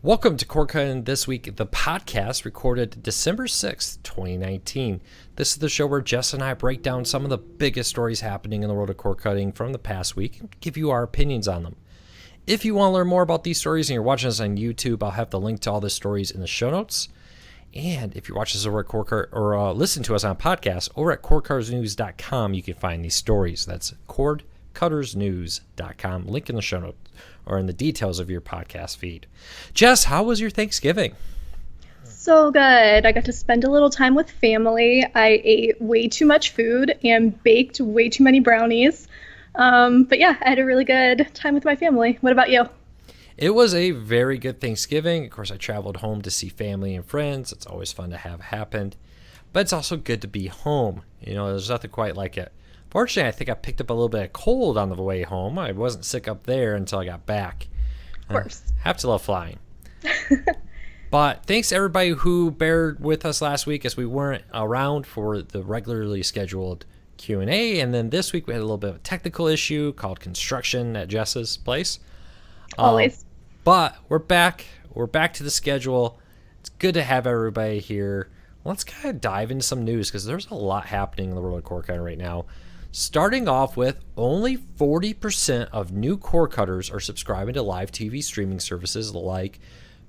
Welcome to Cord Cutting This Week, the podcast recorded December 6th, 2019. This is the show where Jess and I break down some of the biggest stories happening in the world of cord cutting from the past week and give you our opinions on them. If you want to learn more about these stories and you're watching us on YouTube, I'll have the link to all the stories in the show notes. And if you watch us over at listen to us on podcast over at cordcuttersnews.com, you can find these stories. That's cordcuttersnews.com. Link in the show notes or in the details of your podcast feed. Jess, how was your Thanksgiving? So good. I got to spend a little time with family. I ate way too much food and baked way too many brownies. But yeah, I had a really good time with my family. What about you? It was a very good Thanksgiving. Of course, I traveled home to see family and friends. It's always fun to have happen. But it's also good to be home. You know, there's nothing quite like it. Fortunately, I think I picked up a little bit of cold on the way home. I wasn't sick up there until I got back. Of course. Have to love flying. But thanks to everybody who bared with us last week as we weren't around for the regularly scheduled Q&A. And then this week we had a little bit of a technical issue called construction at Jess's place. Always. But we're back. We're back to the schedule. It's good to have everybody here. Let's kind of dive into some news because there's a lot happening in the world of cord cutting right now. Starting off with, only 40% of new cord cutters are subscribing to live TV streaming services like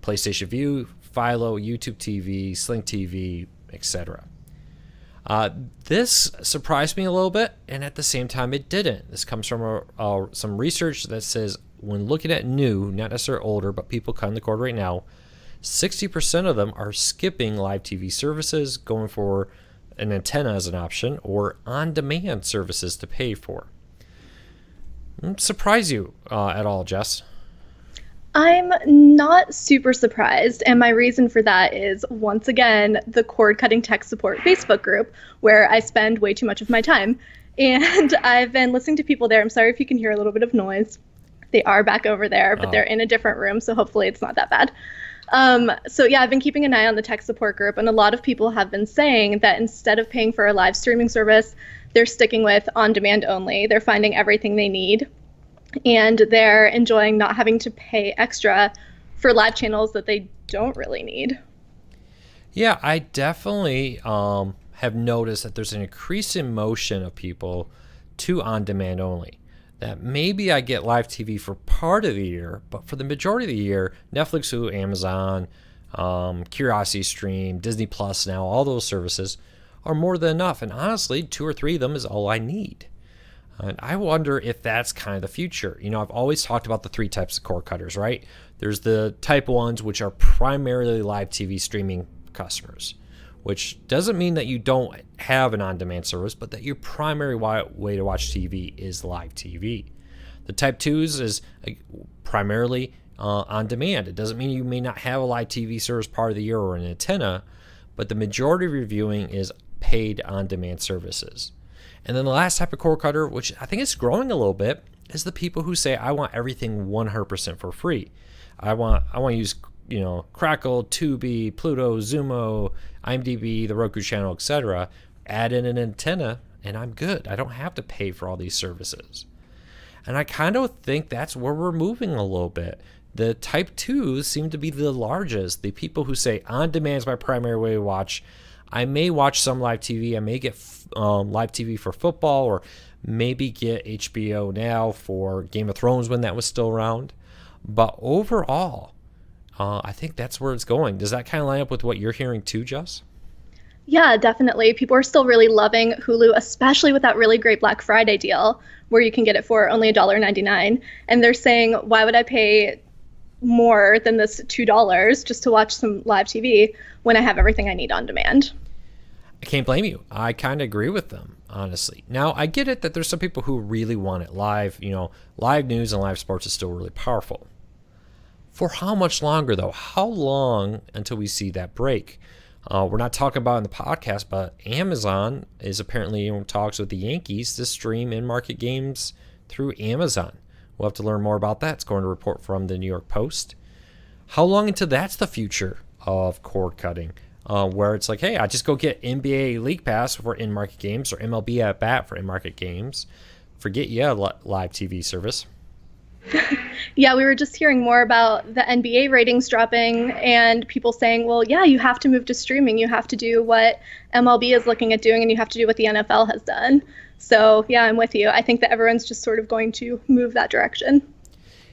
PlayStation Vue, Philo, YouTube TV, Sling TV, etc. This surprised me a little bit, and at the same time it didn't. This comes from some research that says when looking at new, not necessarily older, but people cutting the cord right now, 60% of them are skipping live TV services, going for an antenna as an option, or on-demand services to pay for. Surprise you at all, Jess? I'm not super surprised, and my reason for that is, once again, the cord cutting tech support Facebook group, where I spend way too much of my time. And I've been listening to people there. I'm sorry if you can hear a little bit of noise. They are back over there, but they're in a different room, so hopefully it's not that bad. So yeah, I've been keeping an eye on the tech support group, and a lot of people have been saying that instead of paying for a live streaming service, they're sticking with on-demand only. They're finding everything they need, and they're enjoying not having to pay extra for live channels that they don't really need. Yeah, I definitely have noticed that there's an increase in motion of people to on-demand only. That maybe I get live TV for part of the year, but for the majority of the year, Netflix, Hulu, Amazon, Curiosity Stream, Disney Plus now, all those services are more than enough. And honestly, 2 or 3 of them is all I need. And I wonder if that's kind of the future. You know, I've always talked about the 3 types of cord cutters, right? There's the type ones, which are primarily live TV streaming customers, which doesn't mean that you don't have an on-demand service, but that your primary way to watch TV is live TV. The Type 2s is primarily on-demand. It doesn't mean you may not have a live TV service part of the year or an antenna, but the majority of your viewing is paid on-demand services. And then the last type of cord cutter, which I think is growing a little bit, is the people who say, I want everything 100% for free. I want to use Crackle, Tubi, Pluto, Zumo, IMDb, the Roku channel, etc. Add in an antenna, and I'm good. I don't have to pay for all these services. And I kind of think that's where we're moving a little bit. The Type 2s seem to be the largest. The people who say, on-demand is my primary way to watch. I may watch some live TV. I may get live TV for football, or maybe get HBO Now for Game of Thrones when that was still around. But overall, I think that's where it's going. Does that kind of line up with what you're hearing too, Jess? Yeah, definitely. People are still really loving Hulu, especially with that really great Black Friday deal where you can get it for only $1.99. And they're saying, why would I pay more than this $2 just to watch some live TV when I have everything I need on demand? I can't blame you. I kind of agree with them, honestly. Now, I get it that there's some people who really want it live. You know, live news and live sports is still really powerful. For how much longer, though? How long until we see that break? We're not talking about in the podcast, but Amazon is apparently in talks with the Yankees to stream in-market games through Amazon. We'll have to learn more about that. It's going to report from the New York Post. How long until that's the future of cord cutting? Where it's like, hey, I just go get NBA League Pass for in-market games or MLB at Bat for in-market games. Forget live TV service. Yeah, we were just hearing more about the NBA ratings dropping and people saying, well, yeah, you have to move to streaming. You have to do what MLB is looking at doing and you have to do what the NFL has done. So, yeah, I'm with you. I think that everyone's just sort of going to move that direction.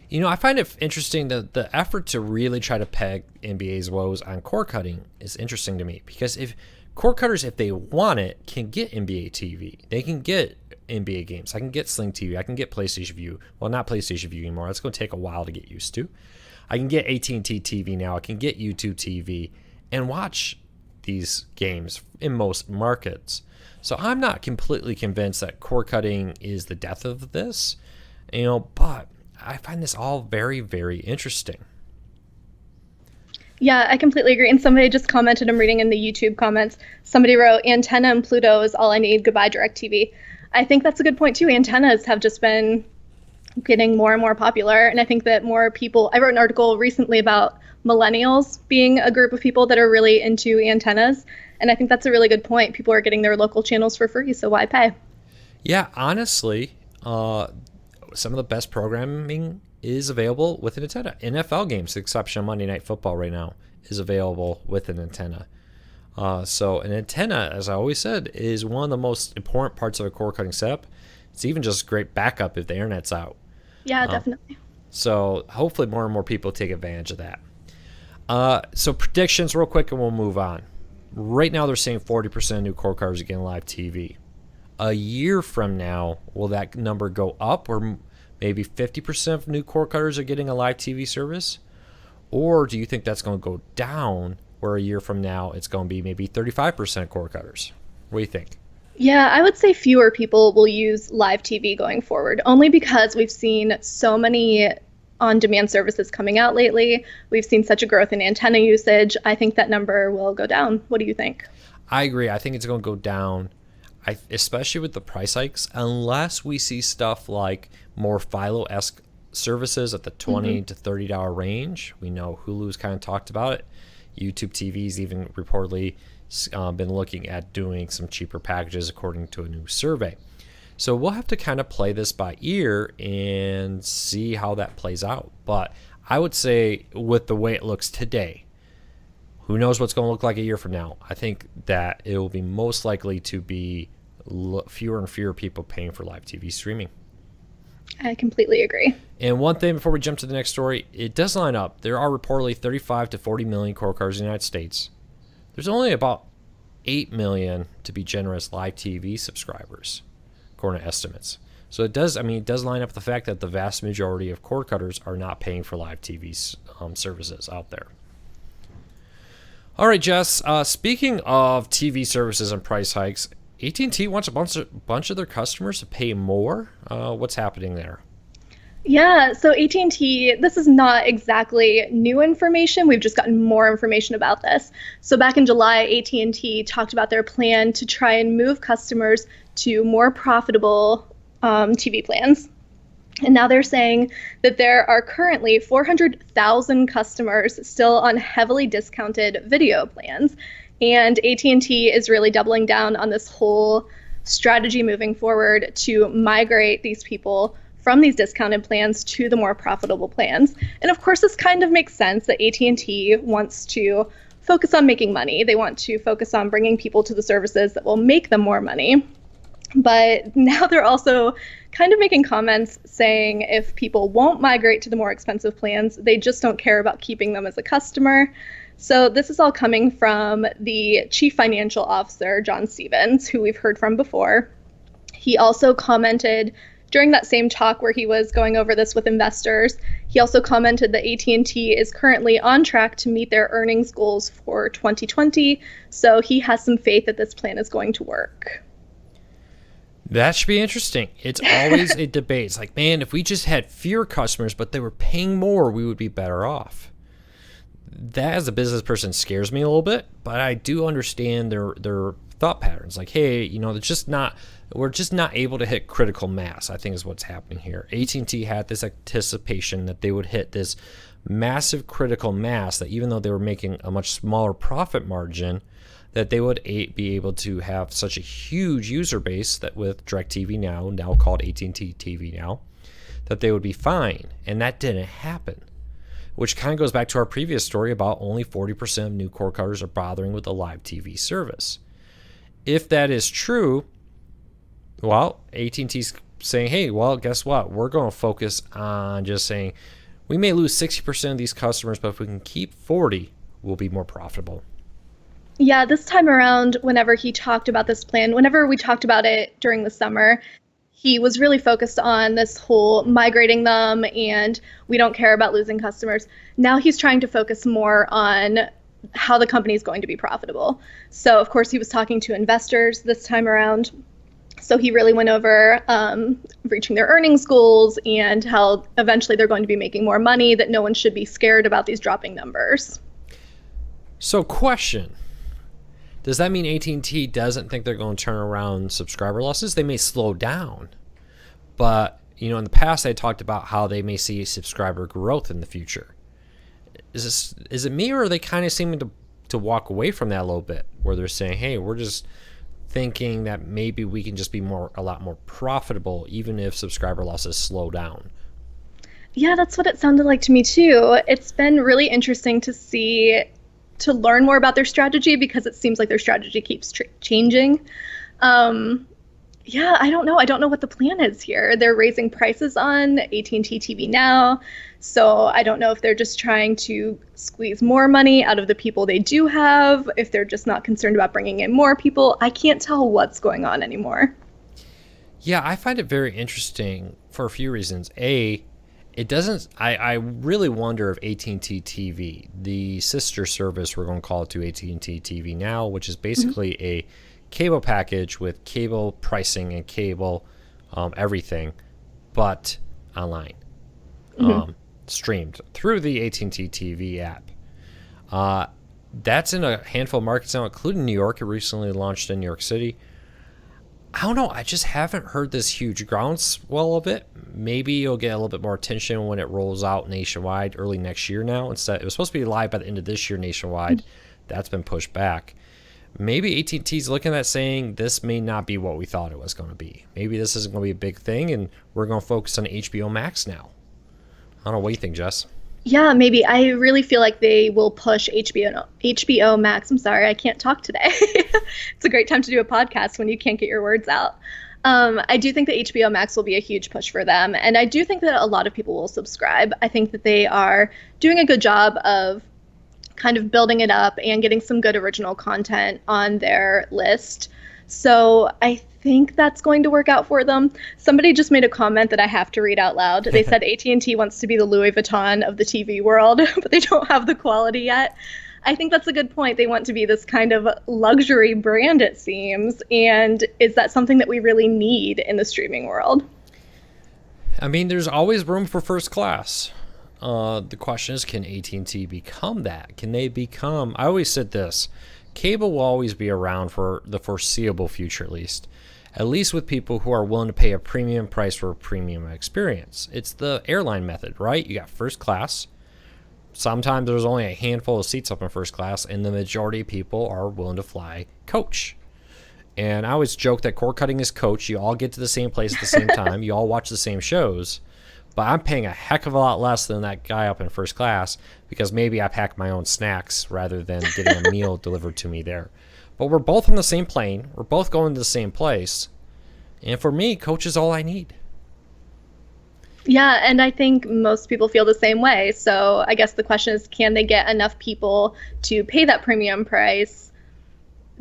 You know, I find it interesting that the effort to really try to peg NBA's woes on cord cutting is interesting to me, because if cord cutters, if they want it, can get NBA TV. They can get NBA games. I can get Sling TV. I can get PlayStation View. Well, not PlayStation View anymore. It's going to take a while to get used to. I can get AT&T TV Now. I can get YouTube TV and watch these games in most markets. So I'm not completely convinced that cord cutting is the death of this, but I find this all very, very interesting. Yeah, I completely agree. And somebody just commented, I'm reading in the YouTube comments, somebody wrote, antenna and Pluto is all I need. Goodbye, DirecTV. I think that's a good point, too. Antennas have just been getting more and more popular. And I think that more people, I wrote an article recently about millennials being a group of people that are really into antennas. And I think that's a really good point. People are getting their local channels for free, so why pay? Yeah, honestly, some of the best programming is available with an antenna. NFL games, with the exception of Monday Night Football right now, is available with an antenna. So an antenna, as I always said, is one of the most important parts of a cord cutting setup. It's even just great backup if the internet's out. Yeah, definitely. So hopefully more and more people take advantage of that. So predictions real quick and we'll move on. Right now they're saying 40% of new cord cutters are getting live TV. A year from now, will that number go up, or maybe 50% of new cord cutters are getting a live TV service? Or do you think that's going to go down, where a year from now it's going to be maybe 35% cord cutters? What do you think? Yeah, I would say fewer people will use live TV going forward, only because we've seen so many on-demand services coming out lately. We've seen such a growth in antenna usage. I think that number will go down. What do you think? I agree. I think it's going to go down, especially with the price hikes, unless we see stuff like more Philo-esque services at the $20 to $30 range. We know Hulu's kind of talked about it. YouTube TV's even reportedly been looking at doing some cheaper packages according to a new survey. So we'll have to kind of play this by ear and see how that plays out. But I would say with the way it looks today, who knows what's going to look like a year from now? I think that it will be most likely to be fewer and fewer people paying for live TV streaming. I completely agree. And one thing before we jump to the next story, it does line up. There are reportedly 35 to 40 million cord cutters in the United States. There's only about 8 million, to be generous, live TV subscribers, according to estimates. So it does line up with the fact that the vast majority of cord cutters are not paying for live TV services out there. All right, Jess, speaking of TV services and price hikes, AT&T wants a bunch of their customers to pay more. What's happening there? Yeah, so AT&T, this is not exactly new information. We've just gotten more information about this. So back in July, AT&T talked about their plan to try and move customers to more profitable TV plans. And now they're saying that there are currently 400,000 customers still on heavily discounted video plans. And AT&T is really doubling down on this whole strategy moving forward to migrate these people from these discounted plans to the more profitable plans. And of course, this kind of makes sense that AT&T wants to focus on making money. They want to focus on bringing people to the services that will make them more money. But now they're also kind of making comments saying if people won't migrate to the more expensive plans, they just don't care about keeping them as a customer. So this is all coming from the Chief Financial Officer, John Stevens, who we've heard from before. He also commented during that same talk where he was going over this with investors. He also commented that AT&T is currently on track to meet their earnings goals for 2020. So he has some faith that this plan is going to work. That should be interesting. It's always a debate. It's like, man, if we just had fewer customers, but they were paying more, we would be better off. That, as a business person, scares me a little bit, but I do understand their thought patterns. Like, hey, we're just not able to hit critical mass, I think is what's happening here. AT&T had this anticipation that they would hit this massive critical mass, that even though they were making a much smaller profit margin, that they would be able to have such a huge user base that with DirecTV Now called AT&T TV Now, that they would be fine, and that didn't happen. Which kind of goes back to our previous story about only 40% of new cord cutters are bothering with a live TV service. If that is true, well, AT&T's saying, hey, well, guess what? We're going to focus on just saying we may lose 60% of these customers, but if we can keep 40, we'll be more profitable. Yeah, this time around, whenever he talked about this plan, whenever we talked about it during the summer, he was really focused on this whole migrating them and we don't care about losing customers. Now he's trying to focus more on how the company is going to be profitable. So, of course, he was talking to investors this time around. So he really went over reaching their earnings goals and how eventually they're going to be making more money, that no one should be scared about these dropping numbers. So, question. Does that mean AT&T doesn't think they're going to turn around subscriber losses? They may slow down. But, in the past, they talked about how they may see subscriber growth in the future. Is it me, or are they kind of seeming to walk away from that a little bit, where they're saying, hey, we're just thinking that maybe we can just be a lot more profitable even if subscriber losses slow down? Yeah, that's what it sounded like to me too. It's been really interesting to learn more about their strategy, because it seems like their strategy keeps changing. Yeah, I don't know. I don't know what the plan is here. They're raising prices on AT&T TV Now, so I don't know if they're just trying to squeeze more money out of the people they do have, if they're just not concerned about bringing in more people. I can't tell what's going on anymore. Yeah, I find it very interesting for a few reasons. A, it doesn't. I really wonder if AT&T TV, the sister service, we're going to call it, to AT&T TV Now, which is basically a cable package with cable pricing and cable everything, but online, streamed through the AT&T TV app. That's in a handful of markets now, including New York. It recently launched in New York City. I don't know. I just haven't heard this huge groundswell of it. Maybe it'll get a little bit more attention when it rolls out nationwide early next year now. Instead, it was supposed to be live by the end of this year nationwide. That's been pushed back. Maybe AT&T's looking at saying this may not be what we thought it was going to be. Maybe this isn't going to be a big thing, and we're going to focus on HBO Max now. I don't know. What do you think, Jess? Yeah, maybe. I really feel like they will push HBO Max. I'm sorry, I can't talk today. It's a great time to do a podcast when you can't get your words out. I do think that HBO Max will be a huge push for them, and I do think that a lot of people will subscribe. I think that they are doing a good job of kind of building it up and getting some good original content on their list. So I think that's going to work out for them. Somebody just made a comment that I have to read out loud. They said AT&T wants to be the Louis Vuitton of the TV world, but they don't have the quality yet. I think that's a good point. They want to be this kind of luxury brand, it seems. And is that something that we really need in the streaming world? I mean, there's always room for first class. The question is, can AT&T become that? Can they become... I always said this. Cable will always be around for the foreseeable future, at least with people who are willing to pay a premium price for a premium experience. It's the airline method, right? You got first class. Sometimes there's only a handful of seats up in first class, and the majority of people are willing to fly coach. And I always joke that cord cutting is coach. You all get to the same place at the same time. You all watch the same shows. But I'm paying a heck of a lot less than that guy up in first class, because maybe I pack my own snacks rather than getting a meal delivered to me there. But we're both on the same plane. We're both going to the same place. And for me, coach is all I need. Yeah, and I think most people feel the same way. So I guess the question is, can they get enough people to pay that premium price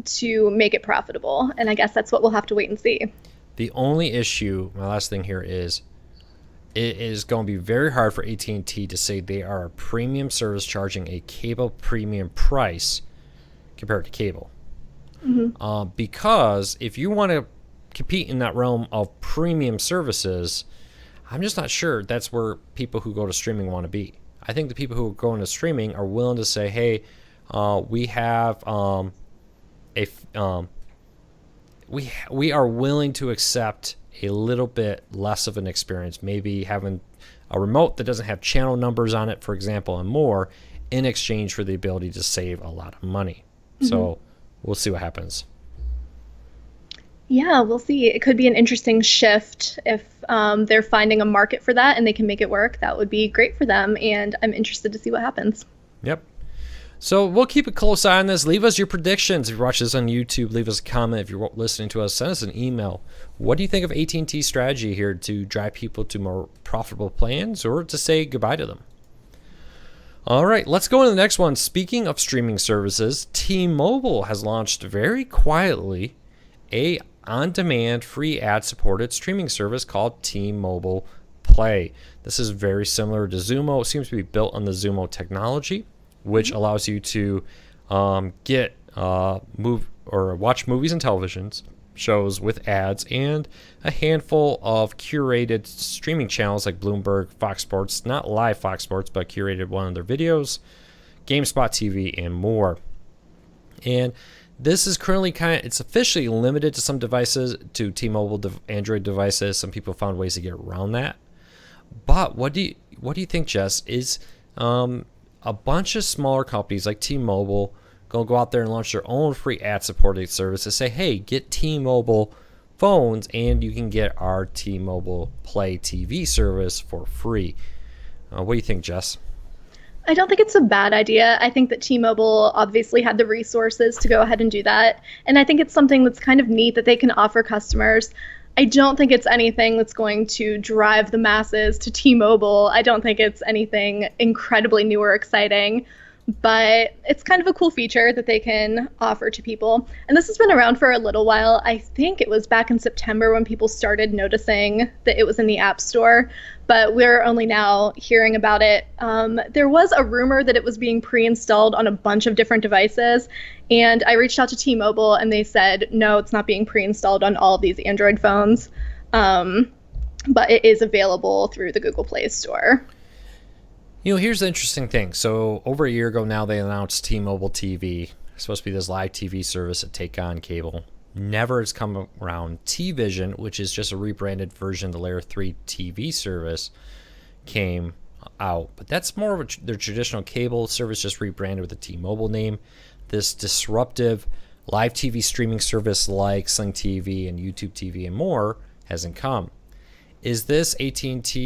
to make it profitable? And I guess that's what we'll have to wait and see. The only issue, my last thing here is, it is going to be very hard for AT&T to say they are a premium service charging a cable premium price compared to cable. Because if you want to compete in that realm of premium services, I'm just not sure that's where people who go to streaming want to be. I think the people who go into streaming are willing to say, hey, we have we are willing to accept a little bit less of an experience, maybe having a remote that doesn't have channel numbers on it, for example, and more, in exchange for the ability to save a lot of money. So we'll see what happens. Yeah, we'll see. It could be an interesting shift if they're finding a market for that and they can make it work. That would be great for them, and I'm interested to see what happens. Yep. So we'll keep a close eye on this. Leave us your predictions. If you watch this on YouTube, leave us a comment. If you're listening to us, send us an email. What do you think of AT&T's strategy here to drive people to more profitable plans or to say goodbye to them? All right, let's go to the next one. Speaking of streaming services, T-Mobile has launched very quietly a on-demand, free ad-supported streaming service called T-Mobile Play. This is very similar to Xumo. It seems to be built on the Xumo technology, which allows you to get watch movies and television shows with ads and a handful of curated streaming channels like Bloomberg, Fox Sports, not live Fox Sports, but curated one of their videos, GameSpot TV, and more. And this is currently it's officially limited to some devices, to T-Mobile Android devices. Some people found ways to get around that. But what do you think, Jess? Is a bunch of smaller companies like T-Mobile going to go out there and launch their own free ad-supported service to say, hey, get T-Mobile phones and you can get our T-Mobile Play TV service for free. What do you think, Jess? I don't think it's a bad idea. I think that T-Mobile obviously had the resources to go ahead and do that. And I think it's something that's kind of neat that they can offer customers. I don't think it's anything that's going to drive the masses to T-Mobile. I don't think it's anything incredibly new or exciting, but it's kind of a cool feature that they can offer to people. And this has been around for a little while. I think it was back in September when people started noticing that it was in the App Store, but we're only now hearing about it. There was a rumor that it was being pre-installed on a bunch of different devices, and I reached out to T-Mobile and they said, no, it's not being pre-installed on all of these Android phones, but it is available through the Google Play Store. You know, here's the interesting thing. So over a year ago now, they announced T-Mobile TV. It's supposed to be this live TV service that take on cable. Never has come around. T-Vision, which is just a rebranded version of the Layer 3 TV service, came out. But that's more of their traditional cable service, just rebranded with the T-Mobile name. This disruptive live TV streaming service like Sling TV and YouTube TV and more hasn't come. Is this T-Mobile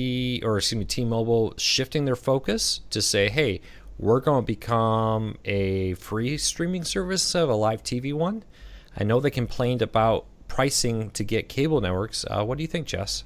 shifting their focus to say, hey, we're going to become a free streaming service instead of a live TV one? I know they complained about pricing to get cable networks. What do you think, Jess?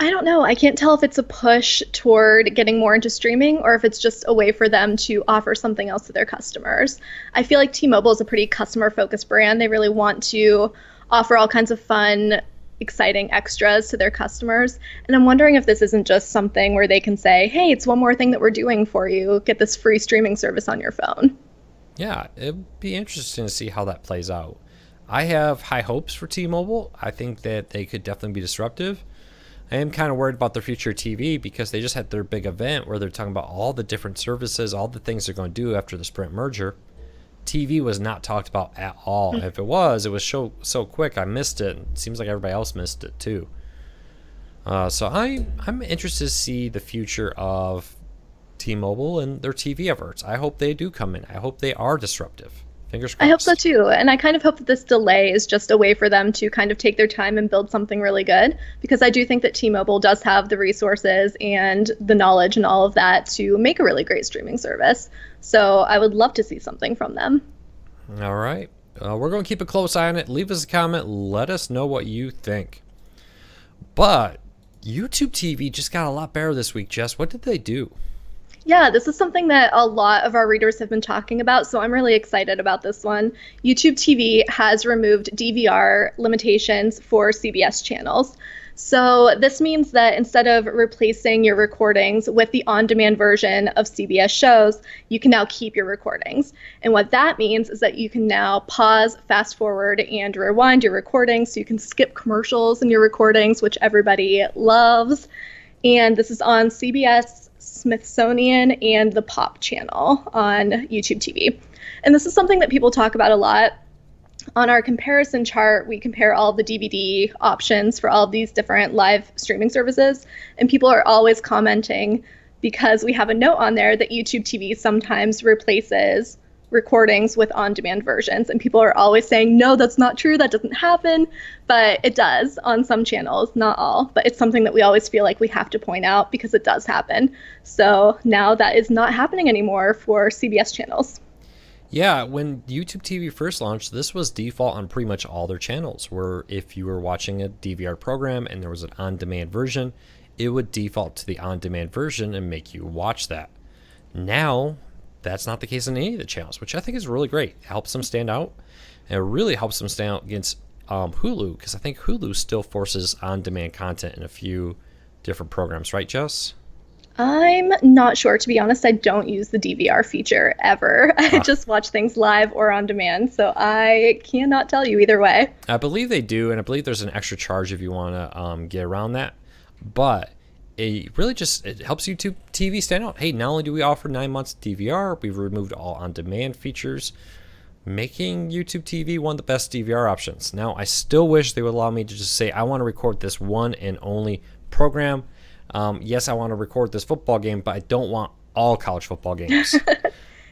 I don't know. I can't tell if it's a push toward getting more into streaming or if it's just a way for them to offer something else to their customers. I feel like T-Mobile is a pretty customer-focused brand. They really want to offer all kinds of fun, exciting extras to their customers. And I'm wondering if this isn't just something where they can say, hey, it's one more thing that we're doing for you. Get this free streaming service on your phone. Yeah, it'd be interesting to see how that plays out. I have high hopes for T-Mobile. I think that they could definitely be disruptive. I am kind of worried about their future TV because they just had their big event where they're talking about all the different services, all the things they're going to do after the Sprint merger. TV was not talked about at all. If it was so quick I missed it. It seems like everybody else missed it too. So I'm interested to see the future of T-Mobile and their TV efforts. I hope they do come in. I hope they are disruptive. Fingers crossed. I hope so too. And I kind of hope that this delay is just a way for them to kind of take their time and build something really good, because I do think that T-Mobile does have the resources and the knowledge and all of that to make a really great streaming service. So I would love to see something from them. All right. We're going to keep a close eye on it. Leave us a comment. Let us know what you think. But YouTube TV just got a lot better this week, Jess. What did they do? Yeah, this is something that a lot of our readers have been talking about, so I'm really excited about this one. YouTube TV has removed DVR limitations for CBS channels. So this means that instead of replacing your recordings with the on-demand version of CBS shows, you can now keep your recordings. And what that means is that you can now pause, fast forward, and rewind your recordings, so you can skip commercials in your recordings, which everybody loves. And this is on CBS, Smithsonian, and the Pop channel on YouTube TV. And this is something that people talk about a lot. On our comparison chart, we compare all of the DVD options for all of these different live streaming services, and people are always commenting because we have a note on there that YouTube TV sometimes replaces recordings with on-demand versions. And people are always saying, no, that's not true. That doesn't happen. But it does on some channels, not all. But it's something that we always feel like we have to point out because it does happen. So now that is not happening anymore for CBS channels. Yeah, when YouTube TV first launched, this was default on pretty much all their channels, where if you were watching a DVR program and there was an on-demand version, it would default to the on-demand version and make you watch that. Now, that's not the case on any of the channels, which I think is really great. It helps them stand out, and it really helps them stand out against Hulu, because I think Hulu still forces on-demand content in a few different programs, right, Jess? I'm not sure, to be honest. I don't use the DVR feature ever. I just watch things live or on demand, so I cannot tell you either way. I believe they do, and I believe there's an extra charge if you want to get around that. But it really just it helps YouTube TV stand out. Hey, not only do we offer 9 months of DVR, we've removed all on-demand features, making YouTube TV one of the best DVR options. Now, I still wish they would allow me to just say, I want to record this one and only program. Yes, I want to record this football game, but I don't want all college football games.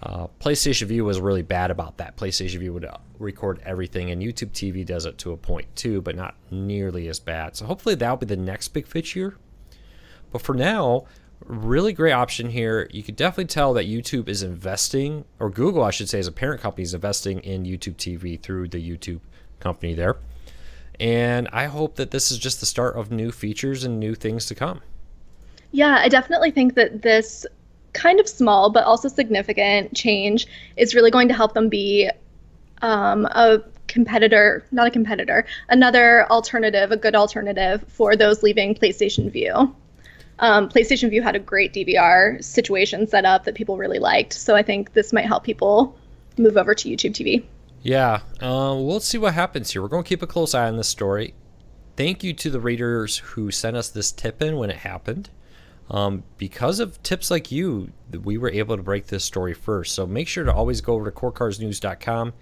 PlayStation View was really bad about that. PlayStation View would record everything, and YouTube TV does it to a point too, but not nearly as bad. So hopefully that'll be the next big feature. But for now, really great option here. You can definitely tell that YouTube is investing, or Google, I should say, as a parent company, is investing in YouTube TV through the YouTube company there. And I hope that this is just the start of new features and new things to come. Yeah, I definitely think that this kind of small but also significant change is really going to help them be a competitor, not a competitor, another alternative, a good alternative for those leaving PlayStation View. PlayStation View had a great DVR situation set up that people really liked, so I think this might help people move over to YouTube TV. Yeah, we'll see what happens here. We're going to keep a close eye on this story. Thank you to the readers who sent us this tip in when it happened. Because of tips like you, we were able to break this story first. So make sure to always go over to corecarsnews.com,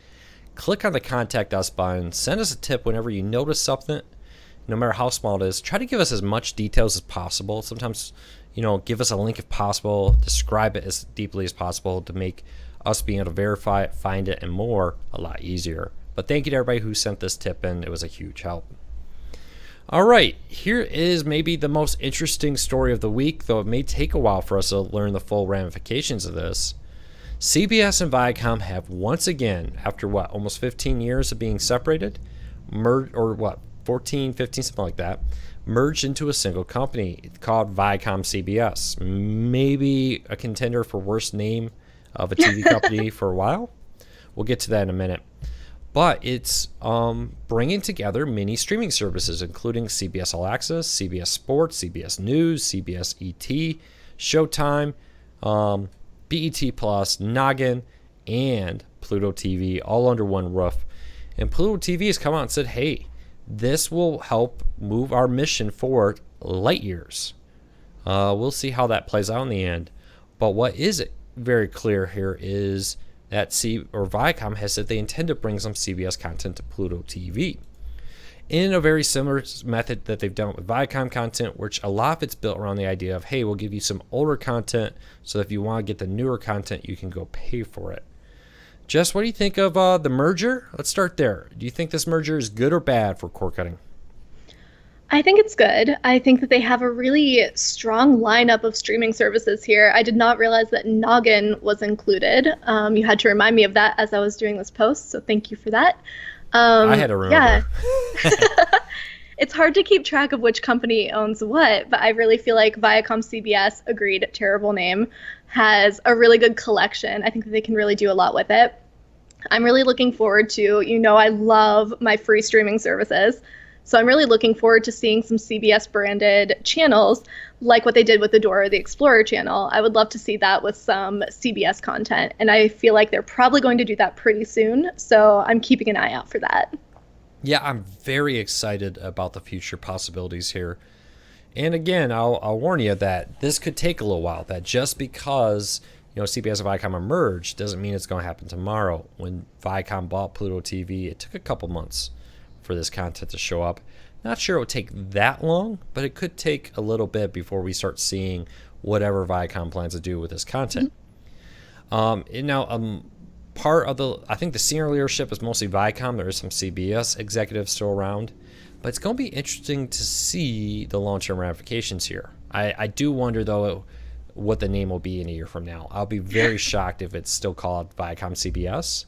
click on the Contact Us button, send us a tip whenever you notice something, no matter how small it is. Try to give us as much details as possible. Sometimes, give us a link if possible, describe it as deeply as possible to make us being able to verify it, find it, and more a lot easier. But thank you to everybody who sent this tip in. It was a huge help. All right, here is maybe the most interesting story of the week, though it may take a while for us to learn the full ramifications of this. CBS and Viacom have once again, after almost 15 years of being separated, 14, 15, something like that, merged into a single company called Viacom CBS. Maybe a contender for worst name of a TV company for a while. We'll get to that in a minute. But it's bringing together many streaming services, including CBS All Access, CBS Sports, CBS News, CBS ET, Showtime, BET Plus, Noggin, and Pluto TV, all under one roof. And Pluto TV has come out and said, hey, this will help move our mission forward light years. We'll see how that plays out in the end. But what is very clear here is that Viacom has said they intend to bring some CBS content to Pluto TV in a very similar method that they've done with Viacom content, which a lot of it's built around the idea of, hey, we'll give you some older content, so if you want to get the newer content, you can go pay for it. Jess, what do you think of the merger? Let's start there. Do you think this merger is good or bad for cord cutting? I think it's good. I think that they have a really strong lineup of streaming services here. I did not realize that Noggin was included. You had to remind me of that as I was doing this post, so thank you for that. I had to remember. Yeah. It's hard to keep track of which company owns what, but I really feel like Viacom CBS, agreed, terrible name, has a really good collection. I think that they can really do a lot with it. I'm really looking forward to, I love my free streaming services. So I'm really looking forward to seeing some CBS branded channels like what they did with the Dora the Explorer channel. I would love to see that with some CBS content. And I feel like they're probably going to do that pretty soon. So I'm keeping an eye out for that. Yeah, I'm very excited about the future possibilities here. And again, I'll warn you that this could take a little while. That just because CBS and Viacom are merged doesn't mean it's going to happen tomorrow. When Viacom bought Pluto TV, it took a couple months for this content to show up. Not sure it would take that long, but it could take a little bit before we start seeing whatever Viacom plans to do with this content. Part I think the senior leadership is mostly Viacom. There is some CBS executives still around. But it's going to be interesting to see the long-term ramifications here. I do wonder, though, what the name will be in a year from now. I'll be very shocked if it's still called Viacom CBS.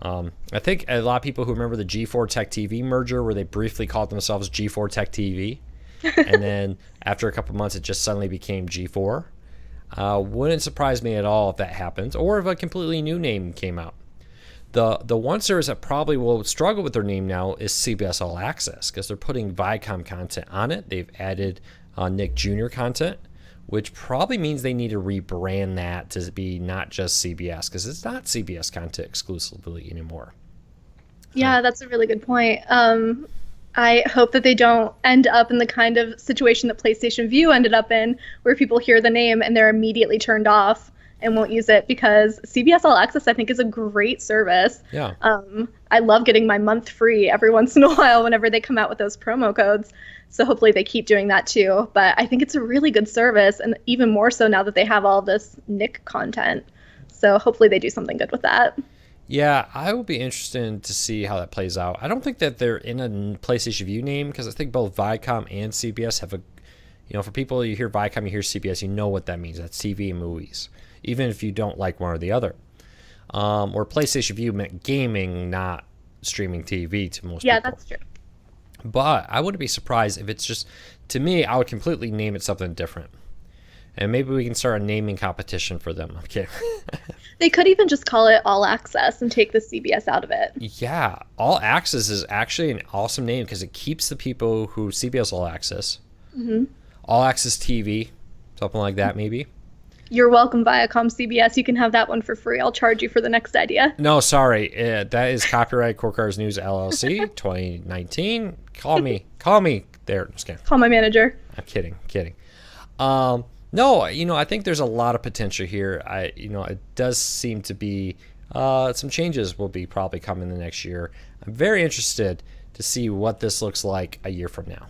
I think a lot of people who remember the G4 Tech TV merger where they briefly called themselves G4 Tech TV. And then after a couple months, it just suddenly became G4. Wouldn't surprise me at all if that happens, or if a completely new name came out. The one service that probably will struggle with their name now is CBS All Access, because they're putting Viacom content on it. They've added Nick Jr. content, which probably means they need to rebrand that to be not just CBS, because it's not CBS content exclusively anymore. Yeah, that's a really good point. I hope that they don't end up in the kind of situation that PlayStation Vue ended up in, where people hear the name and they're immediately turned off and won't use it, because CBS All Access, I think, is a great service. Yeah. I love getting my month free every once in a while whenever they come out with those promo codes. So hopefully they keep doing that too. But I think it's a really good service, and even more so now that they have all this Nick content. So hopefully they do something good with that. Yeah, I will be interested to see how that plays out. I don't think that they're in a PlayStation Vue name, because I think both Viacom and CBS have for people, you hear Viacom, you hear CBS, you know what that means. That's TV and movies, even if you don't like one or the other. Or PlayStation Vue meant gaming, not streaming TV to most people. Yeah, that's true. But I wouldn't be surprised if it's just, to me, I would completely name it something different. And maybe we can start a naming competition for them. Okay. They could even just call it All Access and take the CBS out of it. Yeah, All Access is actually an awesome name, because it keeps the people who CBS All Access. Mm-hmm. All Access TV, something like that maybe. You're welcome, Viacom CBS. You can have that one for free. I'll charge you for the next idea. No, sorry. That is copyright Core Cars News LLC 2019. Call me. There. Just kidding. Call my manager. I'm kidding. No, I think there's a lot of potential here. It does seem to be some changes will be probably coming the next year. I'm very interested to see what this looks like a year from now.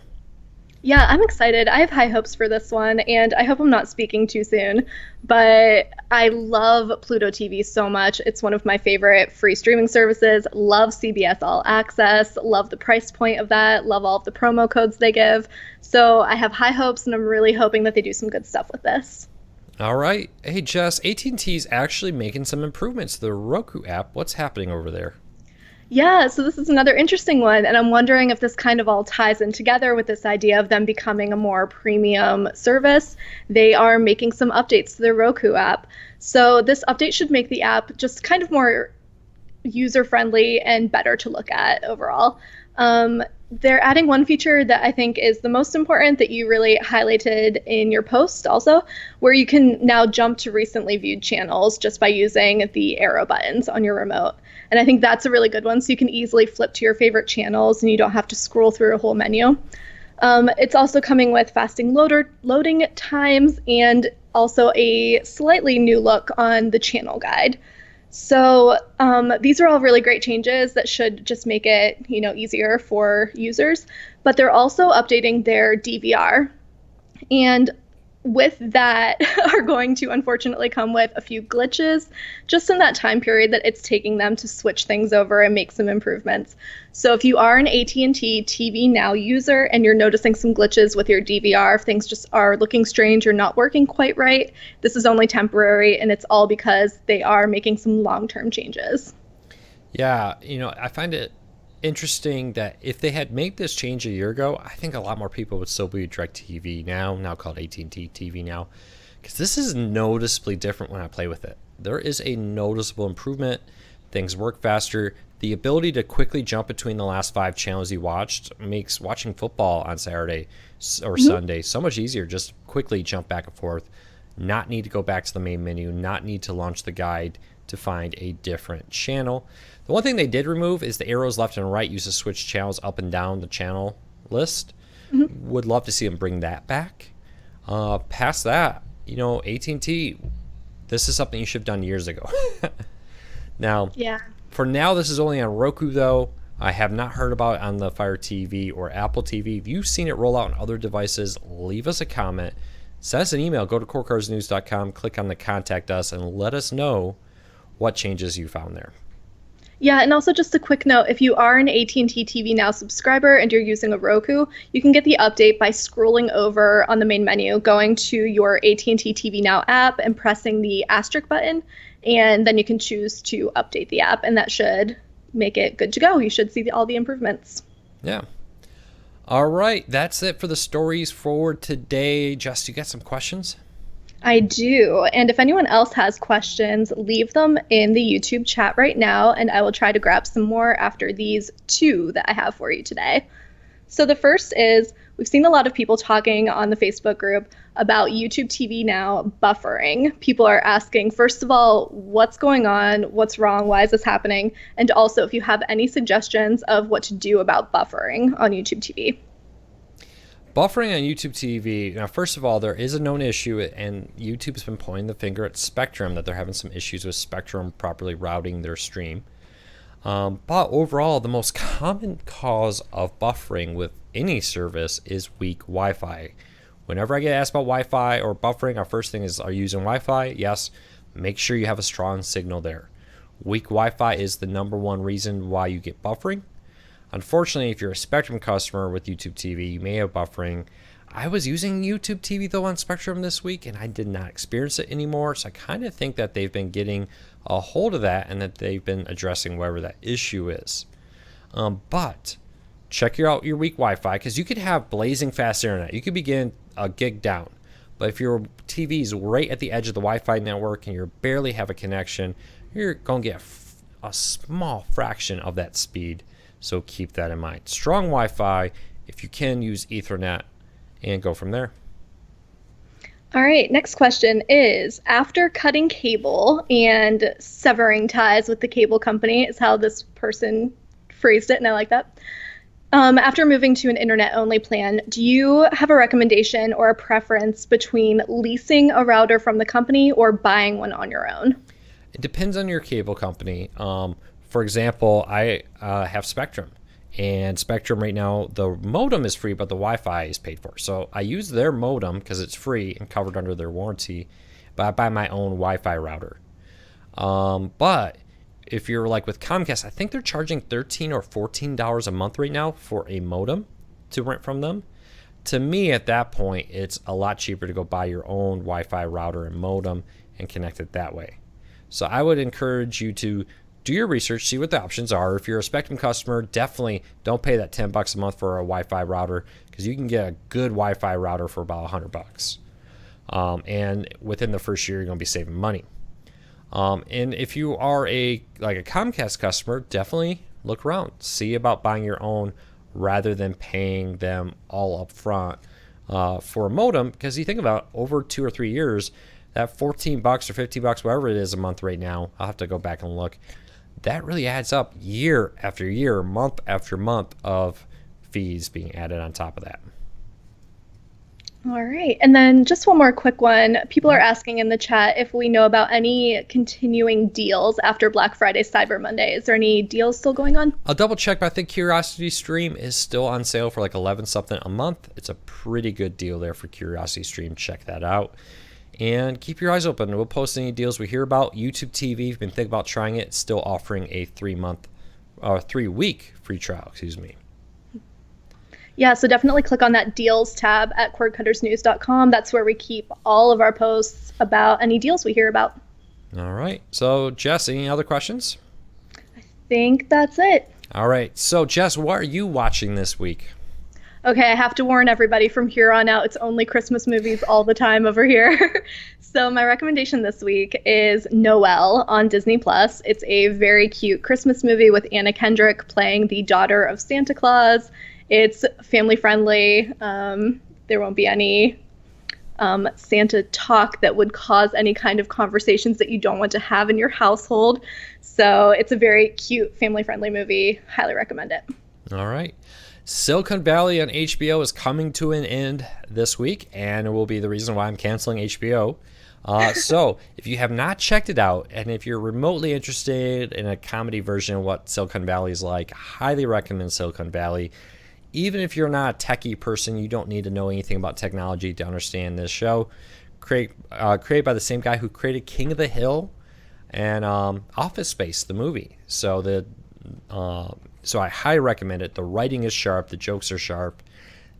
Yeah, I'm excited. I have high hopes for this one, and I hope I'm not speaking too soon, but I love Pluto TV so much. It's one of my favorite free streaming services. Love CBS All Access, love the price point of that, love all of the promo codes they give. So I have high hopes, and I'm really hoping that they do some good stuff with this. All right. Hey, Jess, AT&T is actually making some improvements to the Roku app. What's happening over there? Yeah, so this is another interesting one, and I'm wondering if this kind of all ties in together with this idea of them becoming a more premium service. They are making some updates to the Roku app. So this update should make the app just kind of more user-friendly and better to look at overall. They're adding one feature that I think is the most important that you really highlighted in your post also, where you can now jump to recently viewed channels just by using the arrow buttons on your remote. And I think that's a really good one, so you can easily flip to your favorite channels and you don't have to scroll through a whole menu. It's also coming with fasting loading times and also a slightly new look on the channel guide. So these are all really great changes that should just make it, easier for users. But they're also updating their DVR. And with that are going to unfortunately come with a few glitches just in that time period that it's taking them to switch things over and make some improvements. So if you are an AT&T TV Now user and you're noticing some glitches with your DVR, if things just are looking strange or not working quite right, this is only temporary, and it's all because they are making some long-term changes. Yeah, I find it interesting that if they had made this change a year ago, I think a lot more people would still be DirecTV now called AT&T TV Now, because this is noticeably different when I play with it. There is a noticeable improvement. Things work faster. The ability to quickly jump between the last 5 channels you watched makes watching football on Saturday or Sunday so much easier. Just quickly jump back and forth, not need to go back to the main menu, not need to launch the guide to find a different channel. The one thing they did remove is the arrows left and right used to switch channels up and down the channel list. Would love to see them bring that back. Past that, AT&T, this is something you should have done years ago. Now, for now, this is only on Roku, though. I have not heard about it on the Fire TV or Apple TV. If you've seen it roll out on other devices, leave us a comment. Send us an email. Go to corecarsnews.com, click on the Contact Us, and let us know what changes you found there. Yeah, and also just a quick note, if you are an AT&T TV Now subscriber and you're using a Roku, you can get the update by scrolling over on the main menu, going to your AT&T TV Now app and pressing the asterisk button, and then you can choose to update the app, and that should make it good to go. You should see all the improvements. Yeah. All right, that's it for the stories for today. Jess, you got some questions? I do. And if anyone else has questions, leave them in the YouTube chat right now, and I will try to grab some more after these two that I have for you today. So the first is, we've seen a lot of people talking on the Facebook group about YouTube TV Now buffering. People are asking, first of all, what's going on? What's wrong? Why is this happening? And also, if you have any suggestions of what to do about buffering on YouTube TV. Buffering on YouTube TV, now first of all, there is a known issue, and YouTube's been pointing the finger at Spectrum that they're having some issues with Spectrum properly routing their stream. But overall, the most common cause of buffering with any service is weak Wi-Fi. Whenever I get asked about Wi-Fi or buffering, our first thing is, are you using Wi-Fi? Yes. Make sure you have a strong signal there. Weak Wi-Fi is the number one reason why you get buffering. Unfortunately, if you're a Spectrum customer with YouTube TV, you may have buffering. I was using YouTube TV though on Spectrum this week, and I did not experience it anymore. So I kind of think that they've been getting a hold of that and that they've been addressing whatever that issue is. But check out your weak Wi-Fi, because you could have blazing fast internet. You could begin a gig down. But if your TV is right at the edge of the Wi-Fi network and you barely have a connection, you're going to get a small fraction of that speed. So keep that in mind. Strong Wi-Fi, if you can, use Ethernet and go from there. All right, next question is, after cutting cable and severing ties with the cable company, is how this person phrased it, and I like that. After moving to an internet-only plan, do you have a recommendation or a preference between leasing a router from the company or buying one on your own? It depends on your cable company. For example, I have Spectrum, and Spectrum right now, the modem is free, but the Wi-Fi is paid for. So I use their modem because it's free and covered under their warranty, but I buy my own Wi-Fi router. But if you're like with Comcast, I think they're charging $13 or $14 a month right now for a modem to rent from them. To me, at that point, it's a lot cheaper to go buy your own Wi-Fi router and modem and connect it that way. So I would encourage you to do your research, see what the options are. If you're a Spectrum customer, definitely don't pay that $10 a month for a Wi-Fi router, because you can get a good Wi-Fi router for about $100. And within the first year, you're going to be saving money. And if you are a Comcast customer, definitely look around, see about buying your own rather than paying them all up front for a modem, because you think about over 2 or 3 years, that $14 or $15, whatever it is a month right now, I'll have to go back and look. That really adds up year after year, month after month of fees being added on top of that. All right. And then just one more quick one. People are asking in the chat if we know about any continuing deals after Black Friday, Cyber Monday. Is there any deals still going on? I'll double check, but I think Curiosity Stream is still on sale for like 11 something a month. It's a pretty good deal there for Curiosity Stream. Check that out. And keep your eyes open. We'll post any deals we hear about. YouTube TV, if you've been thinking about trying it, it's still offering a 3-week free trial, excuse me. Yeah, so definitely click on that deals tab at cordcuttersnews.com. That's where we keep all of our posts about any deals we hear about. All right. So, Jess, any other questions? I think that's it. All right. So, Jess, what are you watching this week? Okay, I have to warn everybody from here on out, it's only Christmas movies all the time over here. So my recommendation this week is Noelle on Disney+. It's a very cute Christmas movie with Anna Kendrick playing the daughter of Santa Claus. It's family friendly. There won't be any Santa talk that would cause any kind of conversations that you don't want to have in your household. So it's a very cute family friendly movie. Highly recommend it. All right. Silicon Valley on HBO is coming to an end this week, and it will be the reason why I'm canceling HBO. So if you have not checked it out, and if you're remotely interested in a comedy version of what Silicon Valley is like, highly recommend Silicon Valley. Even if you're not a techie person, you don't need to know anything about technology to understand this show. Created by the same guy who created King of the Hill, and Office Space, the movie. So so I highly recommend it. The writing is sharp, the jokes are sharp,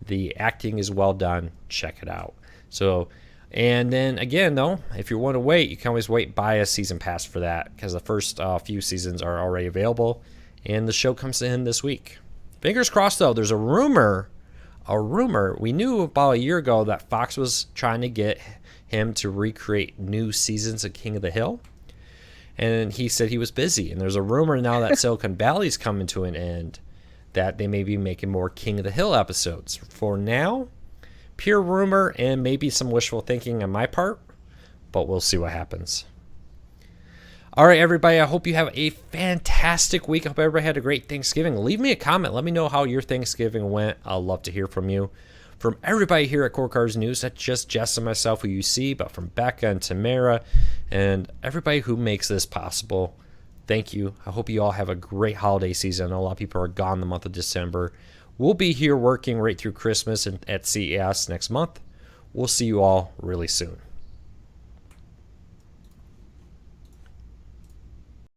the acting is well done. Check it out. So, and then again, though, if you want to wait, you can always wait, buy a season pass for that, because the first few seasons are already available, and the show comes in this week. Fingers crossed, though. There's a rumor. We knew about a year ago that Fox was trying to get him to recreate new seasons of King of the Hill, and he said he was busy. And there's a rumor now that Silicon Valley's coming to an end, that they may be making more King of the Hill episodes. For now, pure rumor and maybe some wishful thinking on my part, but we'll see what happens. All right, everybody, I hope you have a fantastic week. I hope everybody had a great Thanksgiving. Leave me a comment. Let me know how your Thanksgiving went. I'd love to hear from you. From everybody here at Core Cars News, not just Jess and myself who you see, but from Becca and Tamara and everybody who makes this possible, thank you. I hope you all have a great holiday season. I know a lot of people are gone the month of December. We'll be here working right through Christmas and at CES next month. We'll see you all really soon.